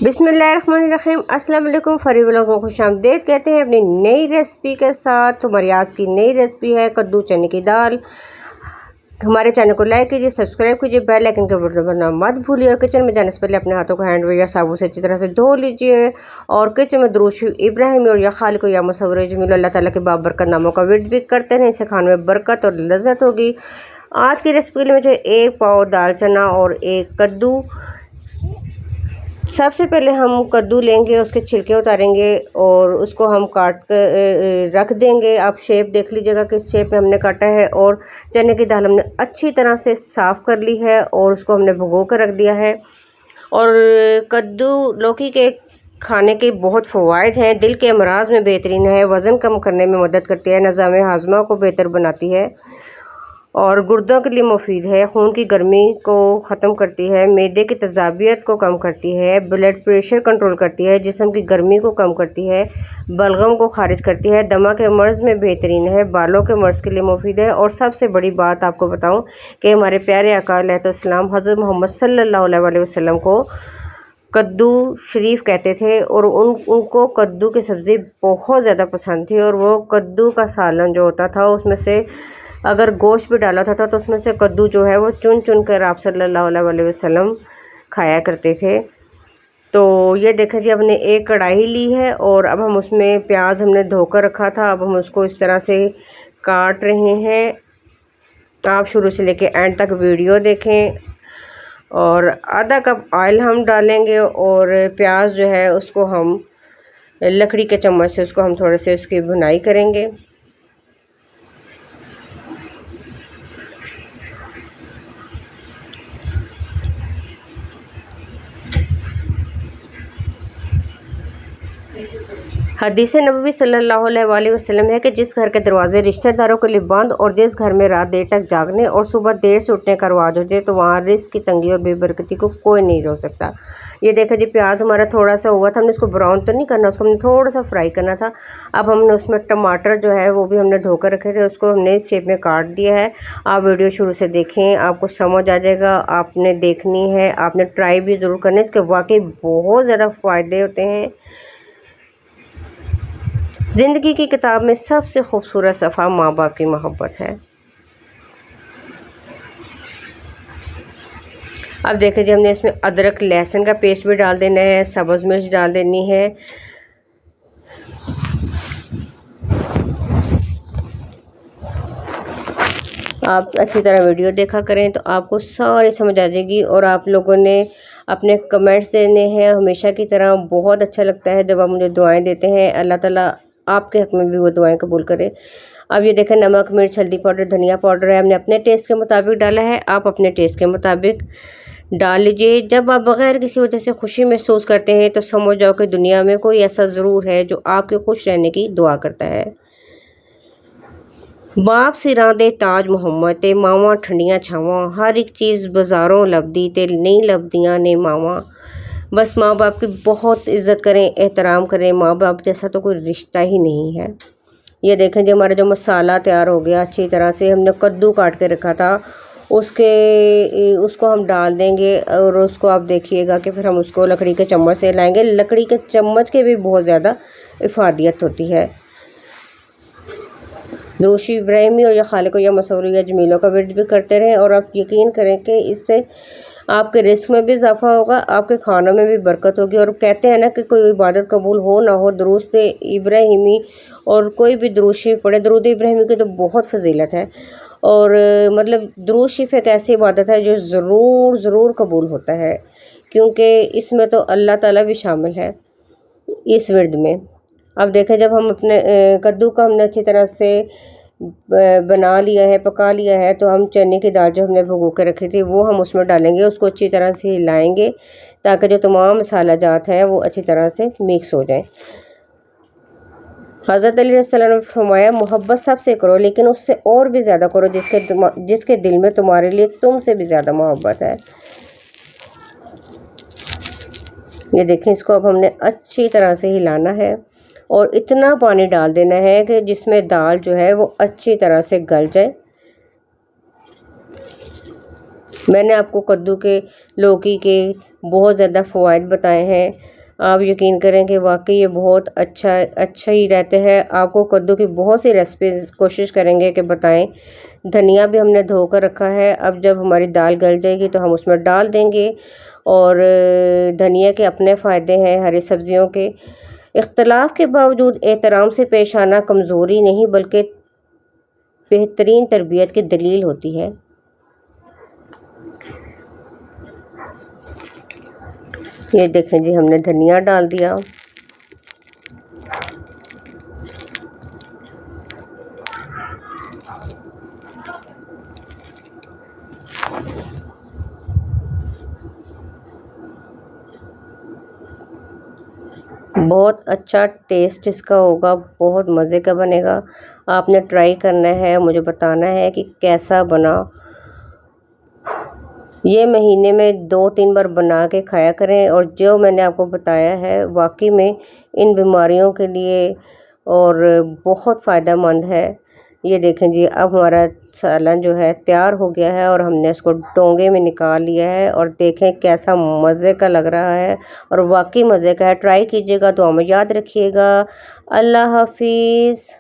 बिस्मिल्लाहिर्रहमानिर्रहीम। अस्सलाम वालेकुम। फरी व्लॉग्स में खुशामदीद कहते हैं अपनी नई रेसिपी के साथ। हमारी आज की नई रेसिपी है कद्दू चने की दाल। हमारे चैनल को लाइक कीजिए, सब्सक्राइब कीजिए, बेल आइकन के बटन दबाना मत भूलिए और किचन में जाने से पहले अपने हाथों को हैंड या साबुन से अच्छी तरह से धो लीजिए और किचन में दुरूद शरीफ इब्राहिमी और या खालिक या मुसव्विर जमील अल्लाह ताला के बाबरकत नामों का विर्द भी करते हैं। इससे खाने में बरकत और लज्जत होगी। आज की रेसिपी के लिए मुझे 1 पाव दाल चना और 1 कद्दू। सबसे पहले हम कद्दू लेंगे, उसके छिलके उतारेंगे और उसको हम काट कर रख देंगे। आप शेप देख लीजिएगा किस शेप में हमने काटा है। और चने की दाल हमने अच्छी तरह से साफ़ कर ली है और उसको हमने भिगो कर रख दिया है। और कद्दू लौकी के खाने के बहुत फ़वाइद हैं। दिल के अमराज में बेहतरीन है, वज़न कम करने में मदद करती है, निज़ाम हाज़मा को बेहतर बनाती है और गुर्दों के लिए मुफीद है, खून की गर्मी को ख़त्म करती है, मैदे की तेज़ाबियत को कम करती है, ब्लड प्रेशर कंट्रोल करती है, जिस्म की गर्मी को कम करती है, बलगम को खारिज करती है, दमा के मर्ज़ में बेहतरीन है, बालों के मर्ज़ के लिए मुफीद है। और सबसे बड़ी बात आपको बताऊं कि हमारे प्यारे आका अलैहिस्सलाम हज़रत मोहम्मद सल्लल्लाहु अलैहि वसल्लम को कद्दू शरीफ कहते थे और उनको कद्दू की सब्ज़ी बहुत ज़्यादा पसंद थी। और वो कद्दू का सालन जो होता था उसमें से अगर गोश्त भी डाला था तो उसमें से कद्दू जो है वो चुन चुन कर आप सल्लल्लाहु अलैहि वसल्लम खाया करते थे। तो ये देखें जी, हमने एक कढ़ाई ली है और अब हम उसमें प्याज हमने धोकर रखा था, अब हम उसको इस तरह से काट रहे हैं। आप शुरू से लेके एंड तक वीडियो देखें। और आधा कप ऑयल हम डालेंगे और प्याज जो है उसको हम लकड़ी के चम्मच से उसको हम थोड़े से उसकी भुनाई करेंगे। हदीस नबवी सल्लल्लाहु अलैहि वसल्लम है कि जिस घर के दरवाजे रिश्तेदारों के लिए बंद और जिस घर में रात देर तक जागने और सुबह देर से उठने का रवाज हो जाए तो वहाँ रिस्क की तंगी और बेबरकती को कोई नहीं रोक सकता। ये देखा जी, प्याज हमारा थोड़ा सा हुआ था, हमने इसको ब्राउन तो नहीं करना, उसको हमने थोड़ा सा फ्राई करना था। अब हमने उसमें टमाटर जो है वो भी हमने धोकर रखे थे, उसको हमने इस शेप में काट दिया है। आप वीडियो शुरू से देखें, आपको समझ आ जाएगा। आपने देखनी है, आपने ट्राई भी ज़रूर करना है, इसके वाकई बहुत ज़्यादा फ़ायदे होते हैं। ज़िंदगी की किताब में सबसे खूबसूरत सफ़ा माँ बाप की मोहब्बत है। अब देखें जी, हमने इसमें अदरक लहसुन का पेस्ट भी डाल देना है, सब्ज़ मिर्च डाल देनी है। आप अच्छी तरह वीडियो देखा करें तो आपको सारी समझ आ जाएगी। और आप लोगों ने अपने कमेंट्स देने हैं हमेशा की तरह। बहुत अच्छा लगता है जब आप मुझे दुआएं देते हैं। अल्लाह ताला आपके हक़ में भी वो दुआएं कबूल करे। अब ये देखें, नमक, मिर्च, हल्दी पाउडर, धनिया पाउडर है, हमने अपने टेस्ट के मुताबिक डाला है। आप अपने टेस्ट के मुताबिक डाल लीजिए। जब आप बग़ैर किसी वजह से खुशी महसूस करते हैं तो समझ जाओ कि दुनिया में कोई ऐसा ज़रूर है जो आपके खुश रहने की दुआ करता है। बाप सिरां दे ताज मुहम्मद ते मावां ठंडियां छावां, हर एक चीज़ बाज़ारों लभदी ते नहीं लभदियां ने मावां। बस माँ बाप की बहुत इज़्ज़त करें, एहतराम करें। माँ बाप जैसा तो कोई रिश्ता ही नहीं है। ये देखें जी, हमारा जो मसाला तैयार हो गया अच्छी तरह से। हमने कद्दू काट के रखा था, उसको हम डाल देंगे और उसको आप देखिएगा कि फिर हम उसको लकड़ी के चम्मच से लाएंगे। लकड़ी के चम्मच के भी बहुत ज़्यादा इफ़ादियत होती है। दुरूद शरीफ इब्राहिमी और या खालिक या मुसव्विर या जमीलों का विर्द भी करते रहें। और आप यकीन करें कि इससे आपके रिस्क में भी इजाफा होगा, आपके खानों में भी बरकत होगी। और कहते हैं ना कि कोई इबादत कबूल हो ना हो, दुरूद इब्राहिमी और कोई भी दुरूद शरीफ पढ़े। दुरूद इब्राहिमी की तो बहुत फजीलत है। और मतलब दुरूद शरीफ एक ऐसी इबादत है जो ज़रूर कबूल होता है, क्योंकि इसमें तो अल्लाह ताला भी शामिल है इस विर्द में। अब देखें, जब हम अपने कद्दू का हमने अच्छी तरह से बना लिया है, पका लिया है, तो हम चने की दाल जो हमने भिगो के रखी थी वो हम उसमें डालेंगे। उसको अच्छी तरह से हिलाएंगे ताकि जो तमाम मसाला जात है वो अच्छी तरह से मिक्स हो जाए। हज़रत अली रज़ियल्लाहु अन्हु ने फरमाया, मोहब्बत सबसे करो लेकिन उससे और भी ज़्यादा करो जिसके दिल में तुम्हारे लिए तुमसे भी ज़्यादा मोहब्बत है। ये देखें, इसको अब हमने अच्छी तरह से हिलाना है और इतना पानी डाल देना है कि जिसमें दाल जो है वो अच्छी तरह से गल जाए। मैंने आपको कद्दू के लौकी के बहुत ज़्यादा फ़वाइद बताए हैं। आप यकीन करें कि वाकई ये बहुत अच्छा ही रहते हैं। आपको कद्दू की बहुत सी रेसिपीज़ कोशिश करेंगे कि बताएं। धनिया भी हमने धोकर रखा है। अब जब हमारी दाल गल जाएगी तो हम उसमें डाल देंगे। और धनिया के अपने फ़ायदे हैं हरी सब्जियों के। इख्तलाफ के बावजूद एहतराम से पेश आना कमज़ोरी नहीं बल्कि बेहतरीन तरबियत की दलील होती है। ये देखें जी, हमने धनिया डाल दिया। बहुत अच्छा टेस्ट इसका होगा, बहुत मज़े का बनेगा। आपने ट्राई करना है, मुझे बताना है कि कैसा बना। ये महीने में 2-3 बार बना के खाया करें। और जो मैंने आपको बताया है वाकई में इन बीमारियों के लिए और बहुत फ़ायदेमंद है। ये देखें जी, अब हमारा सालन जो है तैयार हो गया है और हमने इसको डोंगे में निकाल लिया है। और देखें कैसा मज़े का लग रहा है और वाकई मज़े का है। ट्राई कीजिएगा, दुआ में याद रखिएगा। अल्लाह हाफ़िज़।